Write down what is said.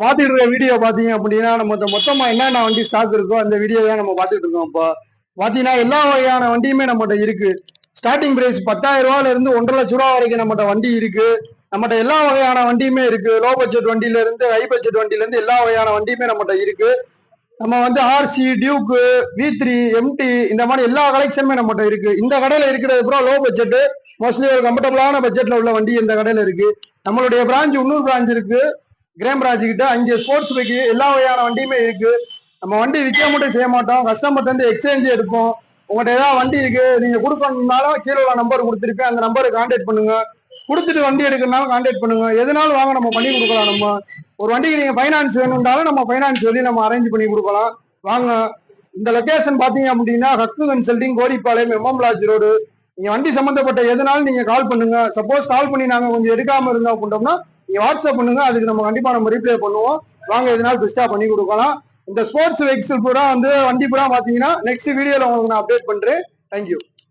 பாத்துட்டு இருக்க வீடியோ பாத்தீங்க அப்படின்னா நம்ம மொத்தமா என்னென்ன வண்டி ஸ்டாக் இருக்கோ அந்த வீடியோ தான் நம்ம பாத்துட்டு இருக்கோம். இப்போ பாத்தீங்கன்னா எல்லா வகையான வண்டியுமே நம்மகிட்ட இருக்கு. ஸ்டார்டிங் பிரைஸ் 10,000 ரூபாயில இருந்து 1,50,000 ரூபா வரைக்கும் நம்மகிட்ட வண்டி இருக்கு. நம்மகிட்ட எல்லா வகையான வண்டியுமே இருக்கு. லோ பட்ஜெட் வண்டியில இருந்து ஹை பட்ஜெட் வண்டியில இருந்து எல்லா வகையான வண்டியுமே நம்மகிட்ட இருக்கு. நம்ம வந்து ஆர்சி, டியூக்கு, V3, MT இந்த மாதிரி எல்லா கலெக்ஷனுமே நம்மகிட்ட இருக்கு. இந்த கடையில இருக்கிறது பூரா லோ பட்ஜெட், மோஸ்ட்லி ஒரு கம்ஃபர்டபுளான பட்ஜெட்ல உள்ள வண்டி இந்த கடையில இருக்கு. நம்மளுடைய பிரான்ச் இன்னொரு பிரான்ச் இருக்கு கிரேம் ராஜ் கிட்ட. அங்கே ஸ்போர்ட்ஸ் பைக்கு எல்லா வகையான வண்டியுமே இருக்கு. நம்ம வண்டி விற்க மட்டும் செய்ய மாட்டோம், கஸ்டமர்ட்ட இருந்து எக்ஸ்சேஞ்ச் எடுப்போம். உங்கள்கிட்ட ஏதாவது வண்டி இருக்கு நீங்க கொடுக்கணும்னாலும் கீழே உள்ள நம்பர் கொடுத்துருப்பேன், அந்த நம்பருக்கு கான்டாக்ட் பண்ணுங்க. கொடுத்துட்டு வண்டி எடுக்கணும்னாலும் கான்டாக்ட் பண்ணுங்க. எதனாலும் வாங்க நம்ம பண்ணி கொடுக்கலாம். நம்ம ஒரு வண்டிக்கு நீங்க ஃபைனான்ஸ் வேணும்னாலும் நம்ம ஃபைனான்ஸ் சொல்லி நம்ம அரேஞ்ச் பண்ணி கொடுக்கலாம். வாங்க. இந்த லொகேஷன் பாத்தீங்க அப்படின்னா ஹக்கு consulting, Goripalayam, MM lodge road. நீங்க வண்டி சம்பந்தப்பட்ட எதனாலும் நீங்க கால் பண்ணுங்க. சப்போஸ் கால் பண்ணி நாங்க கொஞ்சம் எடுக்காம இருந்தா அப்படின்னா நீங்க வாட்ஸ்அப் பண்ணுங்க, அதுக்கு நம்ம கண்டிப்பா நம்ம ரீப்ளை பண்ணுவோம். வாங்க, எதனால பெஸ்டா பண்ணி கொடுக்கலாம். இந்த ஸ்போர்ட்ஸ் வெஹிக்கிள் பூரா வந்து வண்டி பூரா பாத்தீங்கன்னா நெக்ஸ்ட் வீடியோல உங்களுக்கு நான் அப்டேட் பண்றேன். தேங்க்யூ.